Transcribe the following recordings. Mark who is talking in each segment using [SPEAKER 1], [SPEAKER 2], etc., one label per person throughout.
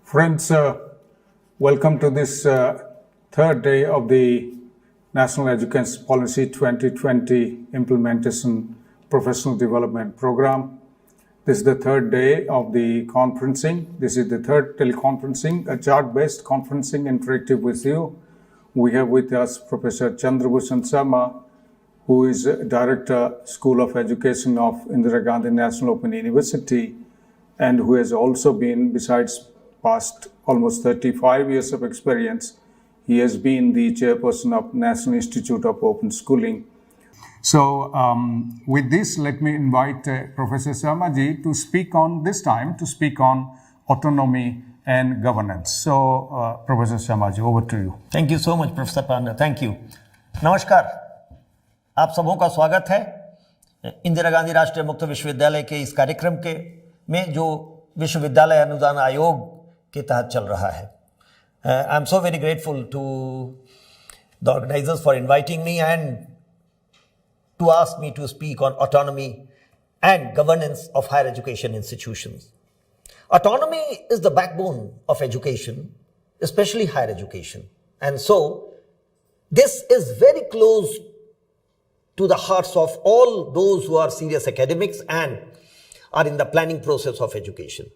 [SPEAKER 1] Friends, welcome to this third day of the National Education Policy 2020 Implementation Professional Development Program. This is the third day of the conferencing. This is the third teleconferencing, a chart-based conferencing interactive with you. We have with us Professor CB Sharma, who is Director, School of Education of Indira Gandhi National Open University, and who has also been, besides past almost 35 years of experience, he has been the chairperson of National Institute of Open Schooling. So with this, let me invite Professor Sharma ji to speak on autonomy and governance. So Professor Sharma ji, over to you.
[SPEAKER 2] Thank you so much, Professor Panda. Thank you. नमस्कार, आप सबों का स्वागत है इंदिरा गांधी राष्ट्रीय मुक्त विश्वविद्यालय के इस कार्यक्रम के में जो विश्वविद्यालय अनुदान आयोग के तहत चल रहा है. I am so very grateful to the organisers for inviting me and to ask me to speak on autonomy and governance of higher education institutions. Autonomy is the backbone of education, especially higher education. And so, this is very close to the hearts of all those who are serious academics and are in the planning process of education.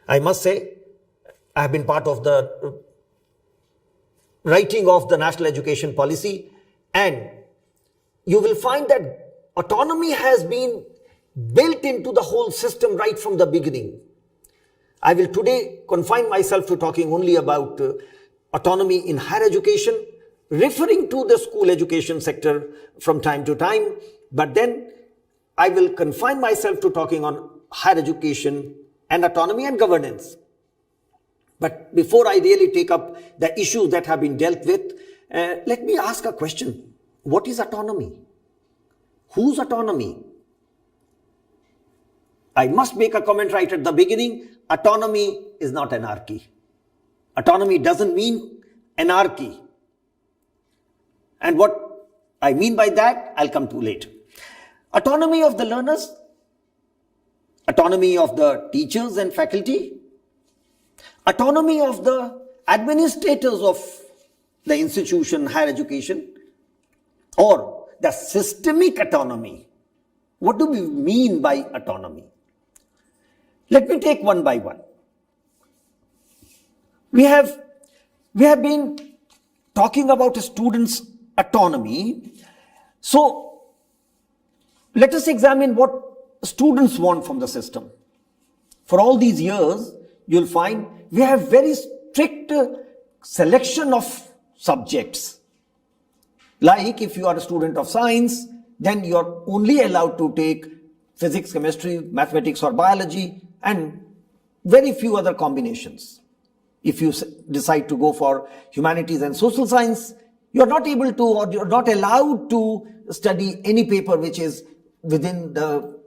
[SPEAKER 2] I must say, I have been part of the writing of the National Education Policy, and you will find that autonomy has been built into the whole system right from the beginning. I will today confine myself to talking only about autonomy in higher education, referring to the school education sector from time to time, but then I will confine myself to talking on higher education and autonomy and governance. But before I really take up the issues that have been dealt with, let me ask a question. What is autonomy? Whose autonomy? I must make a comment right at the beginning. Autonomy is not anarchy. Autonomy doesn't mean anarchy. And what I mean by that, I'll come to later. Autonomy of the learners, autonomy of the teachers and faculty, autonomy of the administrators of the institution, higher education, or the systemic autonomy. What do we mean by autonomy? Let me take one by one. We have been talking about a student's autonomy. So let us examine what students want from the system. For all these years, you'll find we have very strict selection of subjects. Like if you are a student of science, then you are only allowed to take physics, chemistry, mathematics or biology and very few other combinations. If you decide to go for humanities and social science, you are not able to, or you are not allowed to study any paper which is within the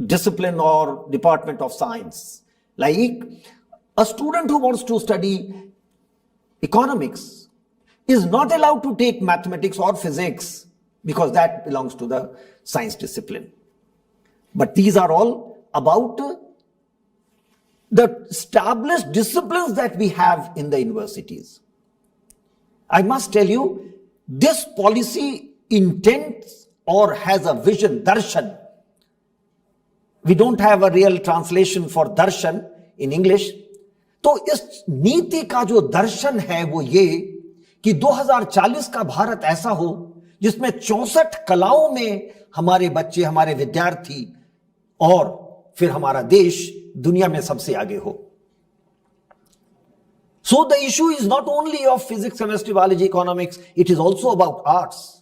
[SPEAKER 2] discipline or department of science. Like a student who wants to study economics is not allowed to take mathematics or physics because that belongs to the science discipline. But these are all about the established disciplines that we have in the universities. I must tell you, this policy intends or has a vision, darshan. We don't have a real translation for darshan in English. तो इस नीति का जो दर्शन है वो ये कि 2040 का भारत ऐसा हो जिसमें 64 कलाओं में हमारे बच्चे, हमारे विद्यार्थी और फिर हमारा देश दुनिया में सबसे आगे हो. So the issue is not only of physics, chemistry, biology, economics, it is also about arts,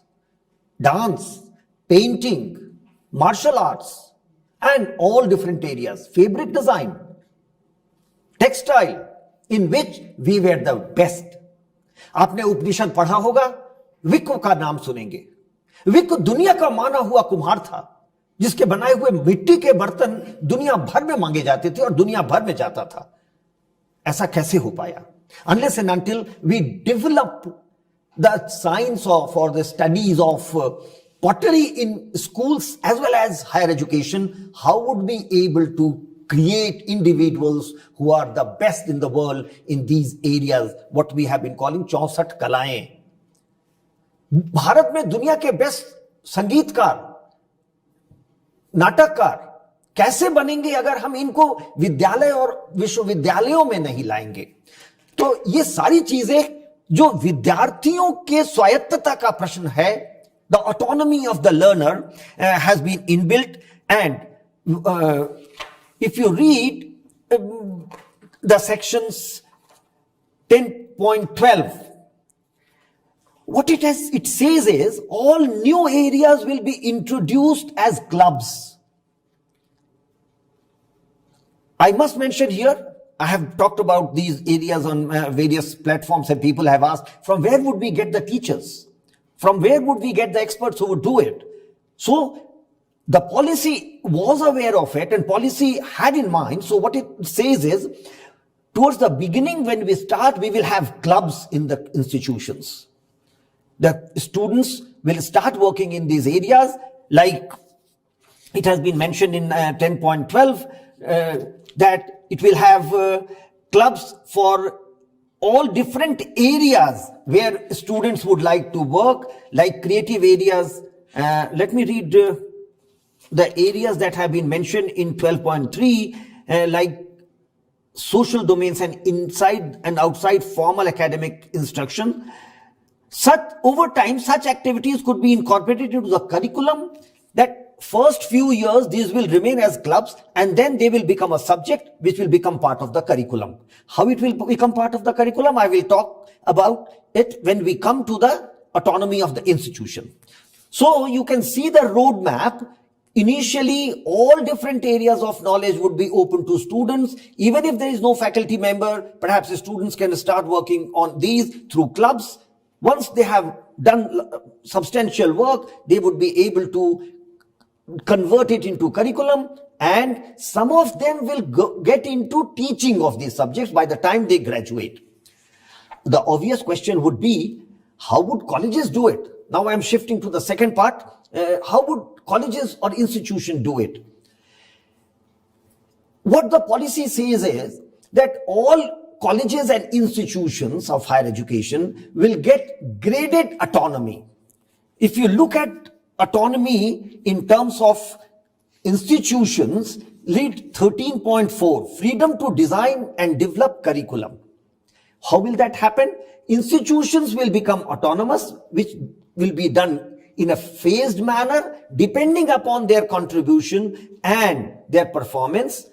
[SPEAKER 2] dance, painting, martial arts, and all different areas, fabric design, textile, in which we were the best. आपने उपनिषद पढ़ा होगा, Wick का नाम सुनेंगे. Wick दुनिया का माना हुआ कुम्हार था जिसके बनाए हुए मिट्टी के बर्तन दुनिया भर में मांगे जाते थे और दुनिया भर में जाता था. ऐसा कैसे हो पाया? Unless and until we develop the science of or the studies of pottery in schools as well as higher education, how would we be able to create individuals who are the best in the world in these areas, what we have been calling 64 कलाएं. भारत में दुनिया के best संगीतकार, नाटककार कैसे बनेंगे अगर हम इनको विद्यालय और विश्वविद्यालयों में नहीं लाएंगे? तो ये सारी चीजें जो विद्यार्थियों के स्वायत्तता का प्रश्न है, the autonomy of the learner has been inbuilt, and if you read the sections 10.12, what it says is all new areas will be introduced as clubs. I must mention here, I have talked about these areas on various platforms, and people have asked, from where would we get the teachers? From where would we get the experts who would do it? So the policy was aware of it, and policy had in mind. So what it says is, towards the beginning when we start, we will have clubs in the institutions. The students will start working in these areas, like it has been mentioned in 10.12, that it will have clubs for all different areas where students would like to work, like creative areas. Let me read the areas that have been mentioned in 12.3, like social domains and inside and outside formal academic instruction. Over time, such activities could be incorporated into the curriculum. That first few years, these will remain as clubs, and then they will become a subject which will become part of the curriculum. How it will become part of the curriculum, I will talk about it when we come to the autonomy of the institution. So you can see the roadmap. Initially, all different areas of knowledge would be open to students. Even if there is no faculty member, perhaps the students can start working on these through clubs. Once they have done substantial work, they would be able to convert it into curriculum, and some of them will get into teaching of these subjects by the time they graduate. The obvious question would be, how would colleges do it? Now I am shifting to the second part. How would colleges or institutions do it? What the policy says is that all colleges and institutions of higher education will get graded autonomy. If you look at autonomy in terms of institutions, read 13.4, freedom to design and develop curriculum. How will that happen? Institutions will become autonomous, which will be done in a phased manner depending upon their contribution and their performance.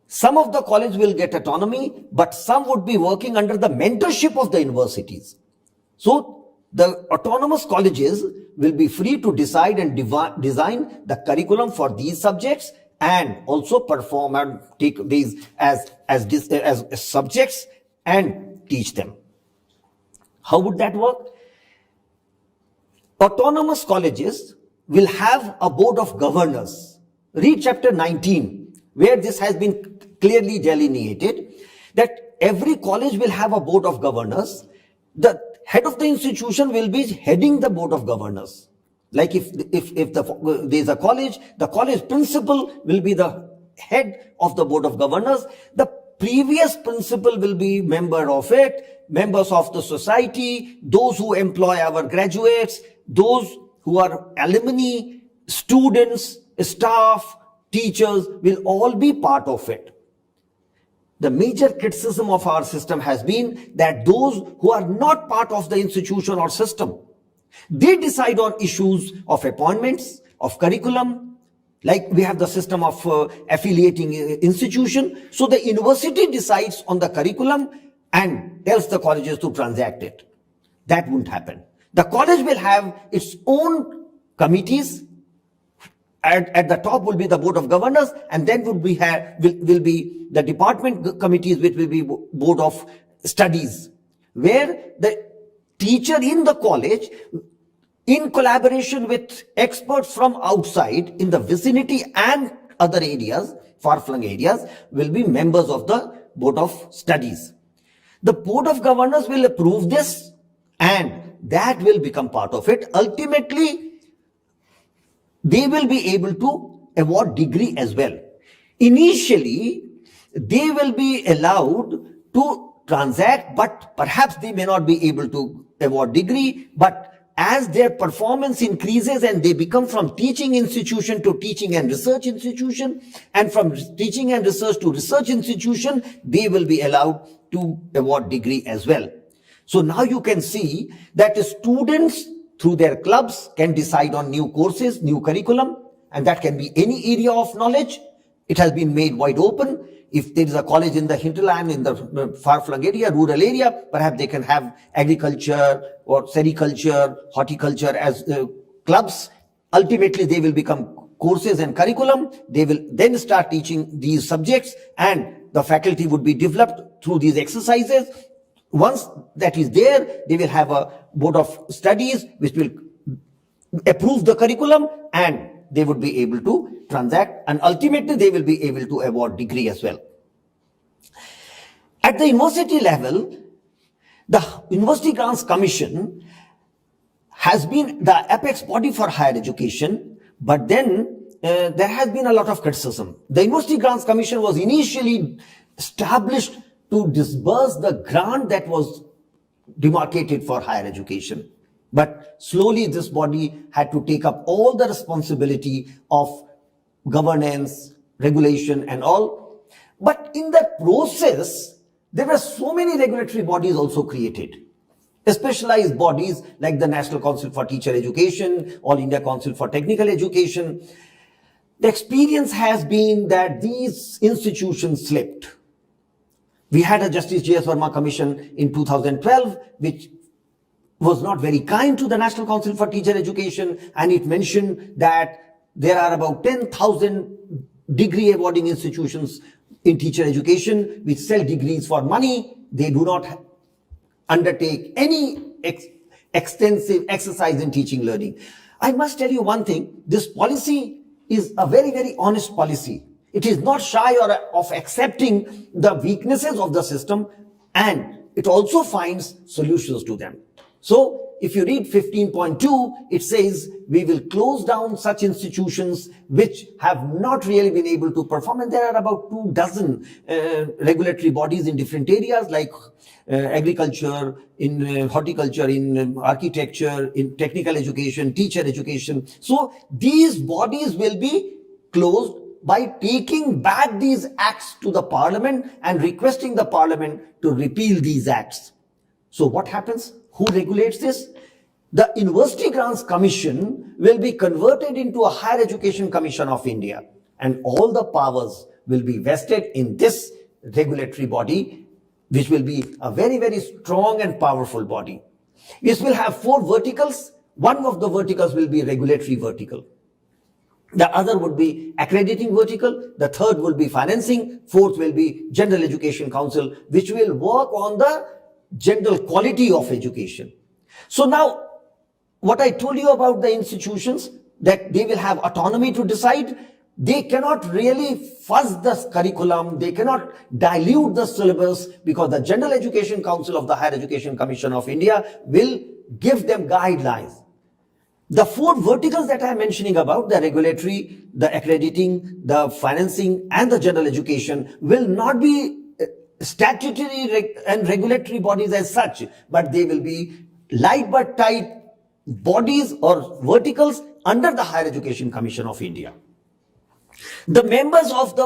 [SPEAKER 2] Some of the colleges will get autonomy, but some would be working under the mentorship of the universities. So the autonomous colleges will be free to decide and design the curriculum for these subjects, and also perform and take these as subjects and teach them. How would that work? Autonomous colleges will have a board of governors. Read chapter 19, where this has been clearly delineated, that every college will have a board of governors. The head of the institution will be heading the board of governors. Like if there's a college, the college principal will be the head of the board of governors. The previous principal will be member of it, members of the society, those who employ our graduates, those who are alumni, students, staff, teachers will all be part of it. The major criticism of our system has been that those who are not part of the institution or system, they decide on issues of appointments, of curriculum, like we have the system of affiliating institution. So the university decides on the curriculum and tells the colleges to transact it. That won't happen. The college will have its own committees. At the top will be the board of governors, and then will be the department committees, which will be board of studies, where the teacher in the college, in collaboration with experts from outside in the vicinity and other areas, far-flung areas, will be members of the board of studies. The board of governors will approve this, and that will become part of it. Ultimately, they will be able to award degree as well. Initially, they will be allowed to transact, but perhaps they may not be able to award degree. But as their performance increases and they become from teaching institution to teaching and research institution, and from teaching and research to research institution, they will be allowed to award degree as well. So now you can see that students through their clubs can decide on new courses, new curriculum, and that can be any area of knowledge. It has been made wide open. If there is a college in the hinterland, in the far-flung area, rural area, perhaps they can have agriculture or sericulture, horticulture as clubs. Ultimately, they will become courses and curriculum. They will then start teaching these subjects, and the faculty would be developed through these exercises. Once that is there, they will have a board of studies which will approve the curriculum, and they would be able to transact, and ultimately they will be able to award degree as well. At the university level, the University Grants Commission has been the apex body for higher education, but then there has been a lot of criticism. The University Grants Commission was initially established to disburse the grant that was demarcated for higher education. But slowly this body had to take up all the responsibility of governance, regulation and all. But in that process, there were so many regulatory bodies also created. Specialized bodies like the National Council for Teacher Education, All India Council for Technical Education. The experience has been that these institutions slipped. We had a Justice J.S. Verma Commission in 2012, which was not very kind to the National Council for Teacher Education, and it mentioned that there are about 10,000 degree awarding institutions in teacher education which sell degrees for money. They do not undertake any extensive exercise in teaching learning. I must tell you one thing, this policy is a very, very honest policy. It is not shy of accepting the weaknesses of the system, and it also finds solutions to them. So if you read 15.2, it says we will close down such institutions which have not really been able to perform. And there are about 24 regulatory bodies in different areas like agriculture, in horticulture, in architecture, in technical education, teacher education. So these bodies will be closed by taking back these acts to the parliament and requesting the parliament to repeal these acts. So what happens? Who regulates this? The University Grants Commission will be converted into a Higher Education Commission of India, and all the powers will be vested in this regulatory body, which will be a very, very strong and powerful body. This will have 4 verticals. One of the verticals will be regulatory vertical. The other would be accrediting vertical. The third will be financing. Fourth will be General Education Council, which will work on the general quality of education. So now, what I told you about the institutions, that they will have autonomy to decide. They cannot really fuzz the curriculum. They cannot dilute the syllabus, because the General Education Council of the Higher Education Commission of India will give them guidelines. The 4 verticals that I am mentioning about, the regulatory, the accrediting, the financing and the general education, will not be statutory and regulatory bodies as such, but they will be light but tight bodies or verticals under the Higher Education Commission of India. The members of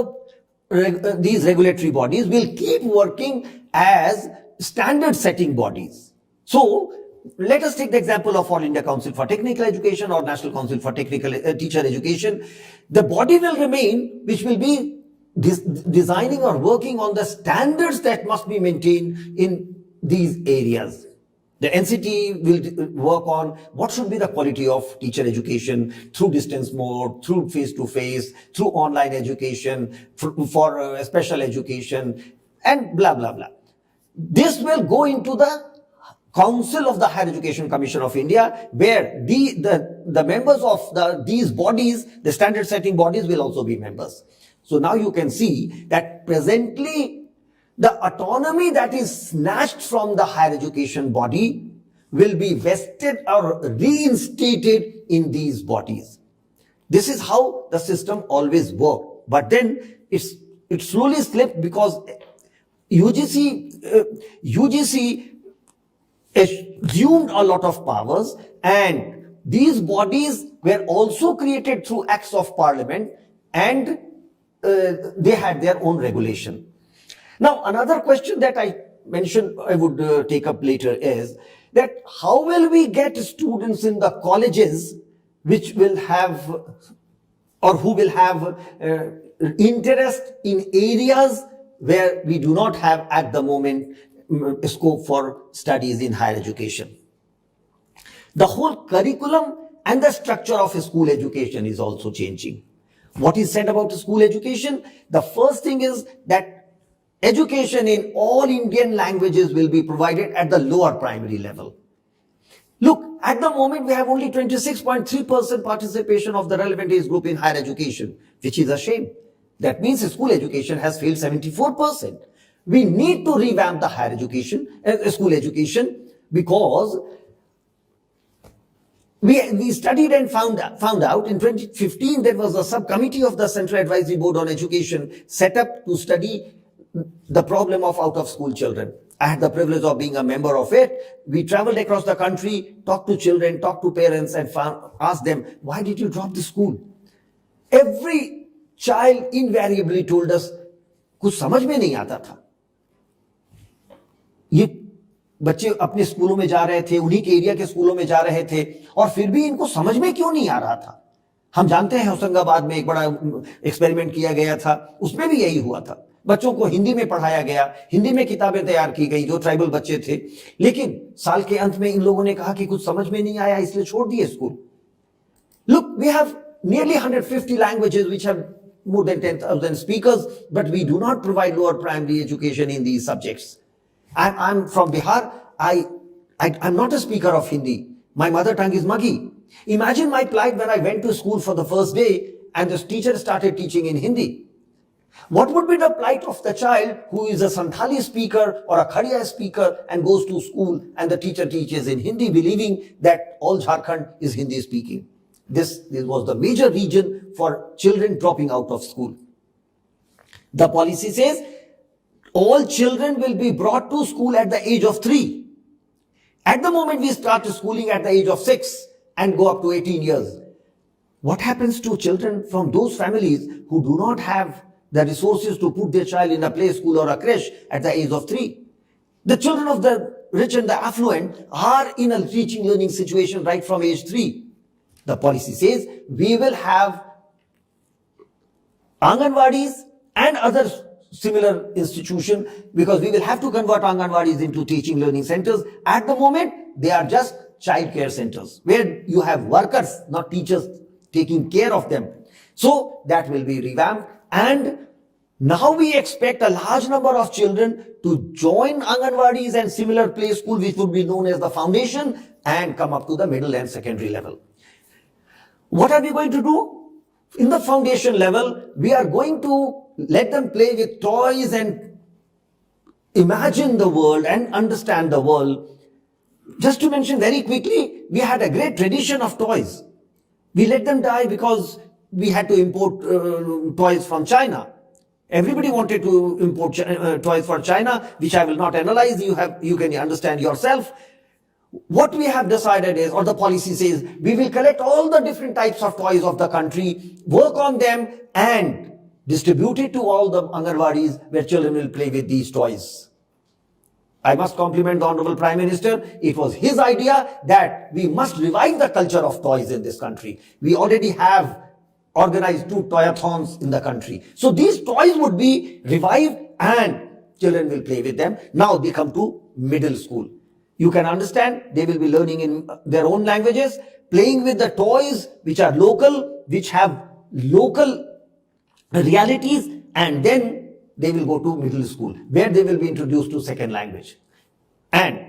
[SPEAKER 2] these regulatory bodies will keep working as standard setting bodies. So let us take the example of All India Council for Technical Education or National Council for Technical Teacher Education. The body will remain, which will be designing or working on the standards that must be maintained in these areas. The NCT will work on what should be the quality of teacher education through distance mode, through face-to-face, through online education, for special education, and blah, blah, blah. This will go into the Council of the Higher Education Commission of India, where the members of these bodies, the standard setting bodies, will also be members. So now you can see that presently the autonomy that is snatched from the higher education body will be vested or reinstated in these bodies. This is how the system always worked. But then it slowly slipped because UGC assumed a lot of powers, and these bodies were also created through acts of parliament, and they had their own regulation. Now, another question that I mentioned I would take up later is that how will we get students in the colleges which will have or who will have interest in areas where we do not have at the moment scope for studies in higher education. The whole curriculum and the structure of school education is also changing. What is said about school education? The first thing is that education in all Indian languages will be provided at the lower primary level. Look, at the moment we have only 26.3% participation of the relevant age group in higher education, which is a shame. That means school education has failed 74%. We need to revamp the higher education, school education, because we studied and found out in 2015 there was a subcommittee of the Central Advisory Board on Education set up to study the problem of out-of-school children. I had the privilege of being a member of it. We traveled across the country, talked to children, talked to parents, and asked them, why did you drop the school? Every child invariably told us, कुछ समझ में नहीं आता था. ये बच्चे अपने स्कूलों में जा रहे थे, उन्हीं के एरिया के स्कूलों में जा रहे थे, और फिर भी इनको समझ में क्यों नहीं आ रहा था. हम जानते हैं होशंगाबाद में एक बड़ा एक्सपेरिमेंट किया गया था, उसमें भी यही हुआ था. बच्चों को हिंदी में पढ़ाया गया, हिंदी में किताबें तैयार की गई जो ट्राइबल बच्चे थे, लेकिन साल के अंत में इन लोगों ने कहा कि कुछ समझ में नहीं आया, इसलिए छोड़ दिए school. Look, we have nearly 150 languages which have more than 10,000 speakers, but we do not provide lower primary education in these subjects. I'm from Bihar. I'm not a speaker of Hindi. My mother tongue is Maghi. Imagine my plight when I went to school for the first day and the teacher started teaching in Hindi. What would be the plight of the child who is a Santhali speaker or a Khadiya speaker and goes to school and the teacher teaches in Hindi, believing that all Jharkhand is Hindi speaking? This was the major reason for children dropping out of school. The policy says all children will be brought to school at the age of 3. At the moment we start schooling at the age of 6 and go up to 18 years. What happens to children from those families who do not have the resources to put their child in a play school or a creche at the age of 3? The children of the rich and the affluent are in a teaching learning situation right from age 3. The policy says we will have Anganwadis and other similar institution, because we will have to convert Anganwadis into teaching learning centers. At the moment, they are just child care centers where you have workers, not teachers, taking care of them. So that will be revamped, and now we expect a large number of children to join Anganwadis and similar play school, which would be known as the foundation, and come up to the middle and secondary level. What are we going to do? In the foundation level, we are going to let them play with toys and imagine the world and understand the world. Just to mention very quickly, we had a great tradition of toys. We let them die because we had to import toys from China. Everybody wanted to import toys for China, which I will not analyze. You can understand yourself. What we have decided is, or the policy says, we will collect all the different types of toys of the country, work on them, and distribute it to all the Anganwadis where children will play with these toys. I must compliment the Honorable Prime Minister. It was his idea that we must revive the culture of toys in this country. We already have organized 2 toyathons in the country. So these toys would be revived and children will play with them. Now they come to middle school. You can understand, they will be learning in their own languages, playing with the toys which are local, which have local realities, and then they will go to middle school where they will be introduced to second language. And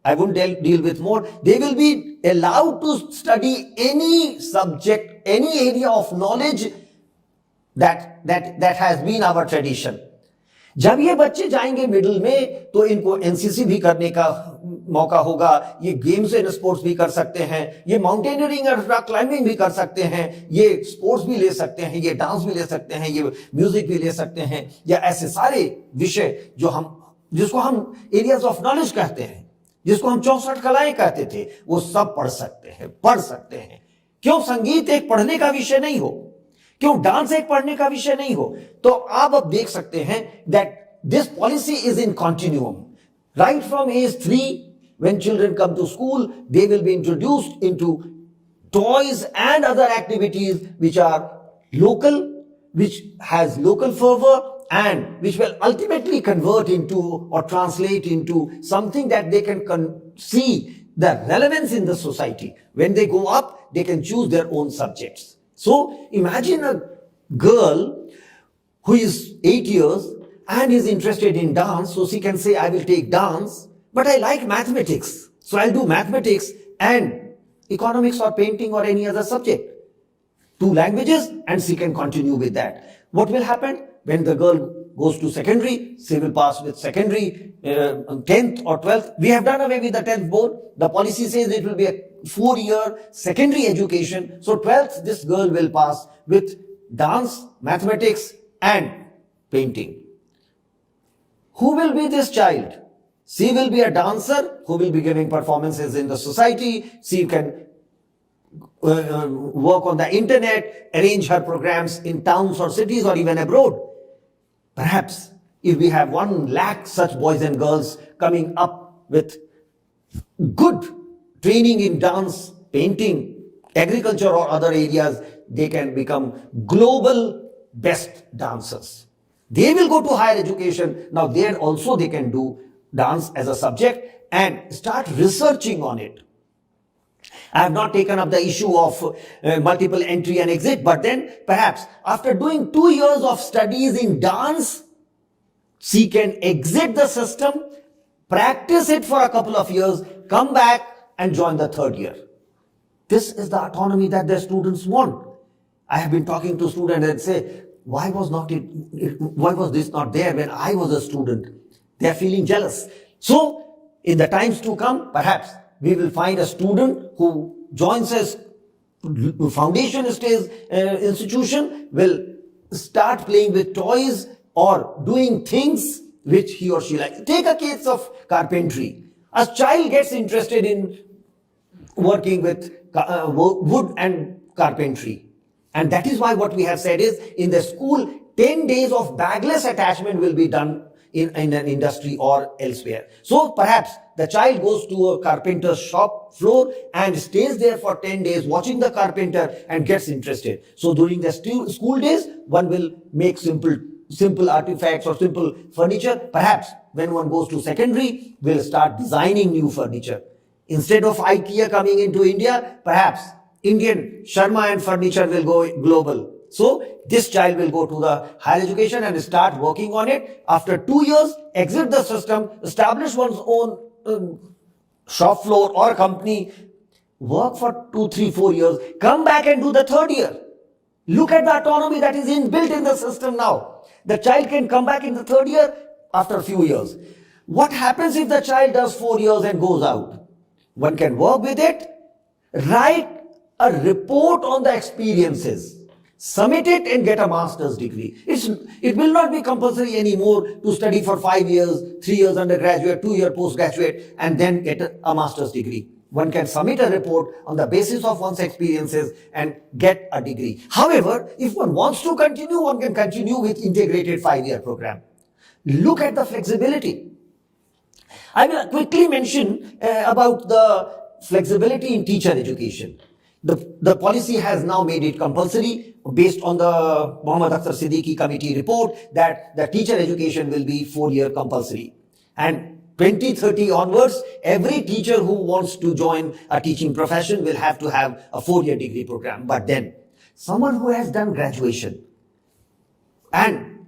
[SPEAKER 2] I won't deal with more. They will be allowed to study any subject, any area of knowledge that has been our tradition. जब ये बच्चे जाएंगे middle में तो इनको NCC भी करने का मौका होगा, ये गेम्स एंड स्पोर्ट्स भी कर सकते हैं, ये माउंटेनियरिंग और रॉक क्लाइंबिंग भी कर सकते हैं, ये स्पोर्ट्स भी ले सकते हैं, ये डांस भी ले सकते हैं, ये म्यूजिक भी ले सकते हैं, या ऐसे सारे विषय जिसको हम एरियाज ऑफ नॉलेज कहते हैं, जिसको हम 64 कलाएं कहते थे, वो सब पढ़ सकते हैं। क्यों संगीत एक पढ़ने का विषय नहीं हो, क्यों डांस एक पढ़ने का विषय नहीं हो? तो आप अब देख सकते हैं that this policy is in continuum right from age 3 when children come to school, they will be introduced into toys and other activities which are local, which has local fervor, and which will ultimately convert into or translate into something that they can see the relevance in the society. When they go up, they can choose their own subjects. So imagine a girl who is 8 years and is interested in dance, so she can say, I will take dance, but I like mathematics, so I'll do mathematics and economics or painting or any other subject. 2 languages, and she can continue with that. What will happen? When the girl goes to secondary, she will pass with secondary, 10th or 12th. We have done away with the 10th board. The policy says it will be a 4-year secondary education. So 12th, this girl will pass with dance, mathematics and painting. Who will be this child? She will be a dancer who will be giving performances in the society. She can work on the internet, arrange her programs in towns or cities or even abroad. Perhaps if we have 1 lakh such boys and girls coming up with good training in dance, painting, agriculture or other areas, they can become global best dancers. They will go to higher education. Now there also they can do dance as a subject and start researching on it. I have not taken up the issue of multiple entry and exit, but then perhaps after doing 2 years of studies in dance, she can exit the system, practice it for a couple of years, come back and join the 3rd year. This is the autonomy that the students want. I have been talking to students and say, why was this not there when I was a student? They are feeling jealous. So in the times to come, perhaps we will find a student who joins a foundation stage institution, will start playing with toys or doing things which he or she likes. Take a case of carpentry. A child gets interested in working with wood and carpentry. And that is why what we have said is, in the school, 10 days of bagless attachment will be done in an industry or elsewhere. So perhaps the child goes to a carpenter's shop floor and stays there for 10 days watching the carpenter and gets interested. So during the school days, one will make simple artifacts or simple furniture. Perhaps when one goes to secondary, we'll start designing new furniture. Instead of IKEA coming into India, perhaps Indian Sharma and furniture will go global. So this child will go to the higher education and start working on it. After 2 years, exit the system, establish one's own shop floor or company, work for 2, 3, 4 years, come back and do the 3rd year. Look at the autonomy that is inbuilt in the system now. The child can come back in the 3rd year after a few years. What happens if the child does 4 years and goes out? One can work with it, write a report on the experiences, submit it and get a master's degree. It will not be compulsory anymore to study for 5 years, 3 years undergraduate, 2 year postgraduate, and then get a master's degree. One can submit a report on the basis of one's experiences and get a degree. However, if one wants to continue, one can continue with integrated 5-year program. Look at the flexibility. I will quickly mention about the flexibility in teacher education. The policy has now made it compulsory based on the Mohammad Akhtar Siddiqui committee report that the teacher education will be 4-year compulsory. And 2030 onwards, every teacher who wants to join a teaching profession will have to have a 4-year degree program. But then, someone who has done graduation and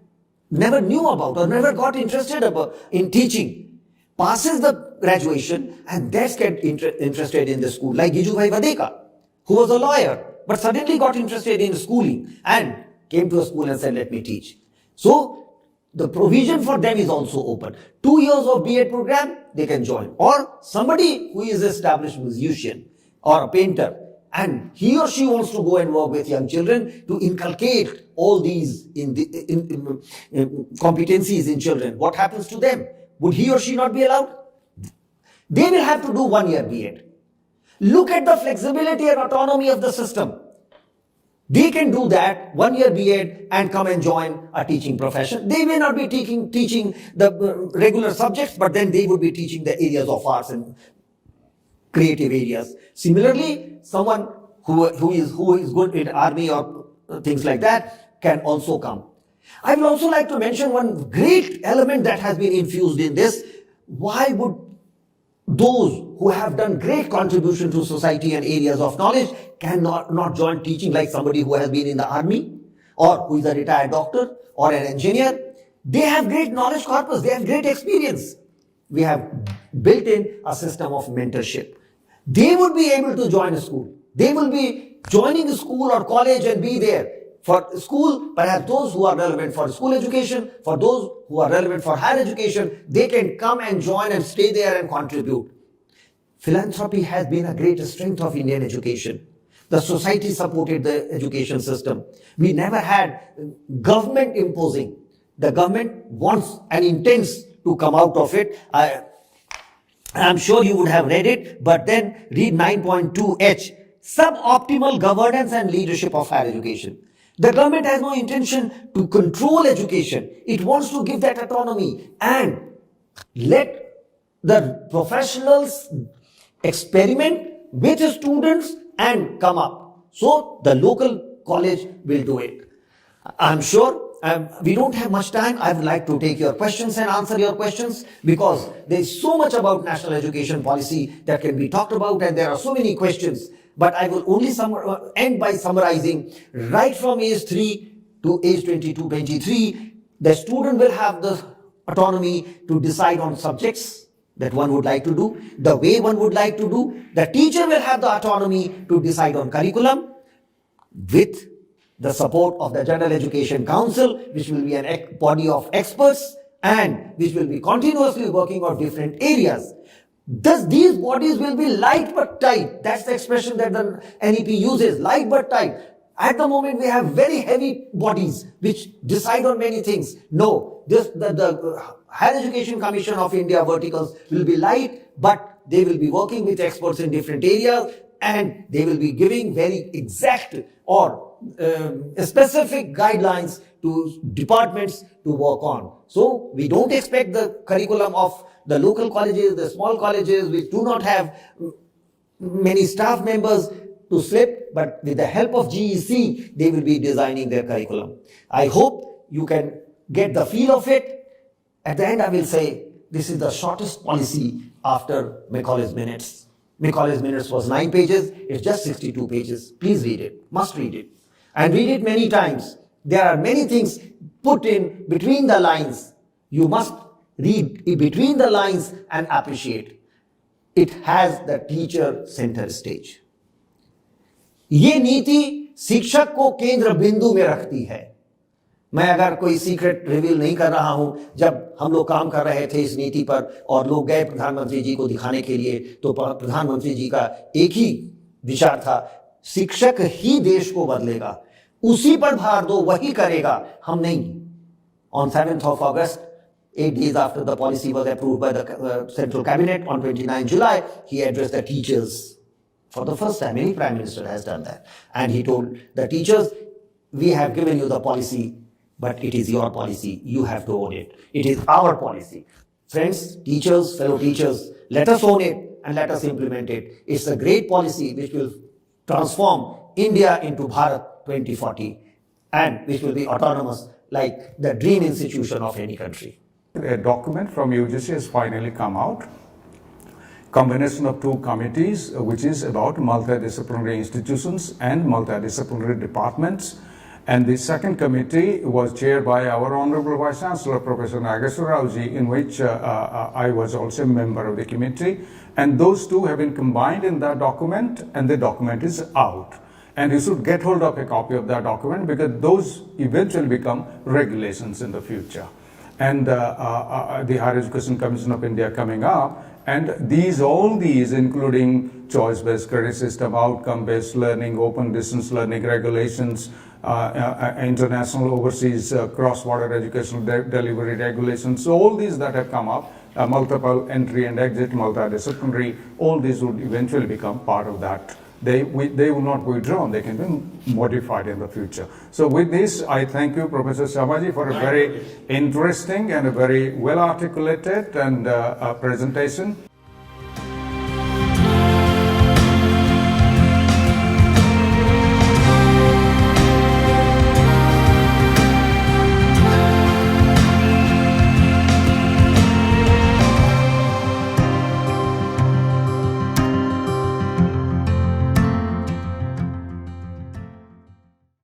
[SPEAKER 2] never knew about or never got interested in teaching, passes the graduation and that's get interested in the school, like Gijubhai Vadeka, who was a lawyer, but suddenly got interested in schooling and came to a school and said, let me teach. So the provision for them is also open. 2 years of B.Ed program, they can join. Or somebody who is an established musician or a painter, and he or she wants to go and work with young children to inculcate all these competencies in children. What happens to them? Would he or she not be allowed? They will have to do 1 year B.Ed. Look at the flexibility and autonomy of the system. They can do that 1 year B.Ed and come and join a teaching profession. They may not be teaching the regular subjects, but then they would be teaching the areas of arts and creative areas. Similarly, someone who is good in army or things like that can also come. I would also like to mention one great element that has been infused in this. Why would those who have done great contribution to society and areas of knowledge not join teaching, like somebody who has been in the army or who is a retired doctor or an engineer? They have great knowledge corpus, they have great experience. We have built in a system of mentorship. They would be able to join a school. They will be joining a school or college and be there. For school, perhaps those who are relevant for school education, for those who are relevant for higher education, they can come and join and stay there and contribute. Philanthropy has been a great strength of Indian education. The society supported the education system. We never had government imposing. The government wants and intends to come out of it. I'm sure you would have read it, but then read 9.2H, suboptimal governance and leadership of higher education. The government has no intention to control education. It wants to give that autonomy and let the professionals experiment with the students and come up. So the local college will do it. I'm sure we don't have much time. I would like to take your questions and answer your questions, because there is so much about national education policy that can be talked about, and there are so many questions. But I will only end by summarizing. Right from age 3 to age 22, 23, the student will have the autonomy to decide on subjects that one would like to do, the way one would like to do. The teacher will have the autonomy to decide on curriculum with the support of the General Education Council, which will be a body of experts and which will be continuously working on different areas. Thus, these bodies will be light but tight. That's the expression that the NEP uses, light but tight. At the moment, we have very heavy bodies which decide on many things. No, the Higher Education Commission of India verticals will be light, but they will be working with experts in different areas, and they will be giving very exact or specific guidelines to departments to work on. So we don't expect the curriculum of the local colleges, the small colleges, which do not have many staff members, to slip, but with the help of GEC, they will be designing their curriculum. I hope you can get the feel of it. At the end, I will say, this is the shortest policy after Macaulay's Minutes. Macaulay's Minutes was 9 pages, it's just 62 pages. Please read it, must read it. And read it many times. There are many things put in between the lines. You must read between the lines and appreciate. It has the teacher center stage. ये नीति शिक्षक को केंद्र बिंदु में रखती है. मैं अगर कोई सीक्रेट रिवील नहीं कर रहा हूं, जब हम लोग काम कर रहे थे इस नीति पर और लोग गए प्रधानमंत्री जी को दिखाने के लिए, तो प्रधानमंत्री जी का एक ही विचार था, शिक्षक ही देश को बदलेगा, उसी पर भार दो, वही करेगा, हम नहीं. On 7th of August, 8 days after the policy was approved by the Central Cabinet, on 29 July, he addressed the teachers. For the first time, any Prime Minister has done that. And he told the teachers, we have given you the policy, but it is your policy. You have to own it. It is our policy. Friends, teachers, fellow teachers, let us own it and let us implement it. It's a great policy which will transform India into Bharat 2040 and which will be autonomous like the dream institution of any country.
[SPEAKER 1] A document from UGC has finally come out. Combination of two committees, which is about multidisciplinary institutions and multidisciplinary departments. And the second committee was chaired by our Honorable Vice Chancellor, Professor Nageswara Rao-ji, in which I was also a member of the committee. And those two have been combined in that document, and the document is out. And you should get hold of a copy of that document, because those eventually become regulations in the future. and the Higher Education Commission of India coming up. And all these, including choice-based credit system, outcome-based learning, open distance learning regulations, international overseas cross-border educational delivery regulations, so all these that have come up, multiple entry and exit, multidisciplinary, all these would eventually become part of that. They will not be withdrawn, they can be modified in the future. So with this, I thank you, Professor Sharma, for a very interesting and a very well articulated and presentation.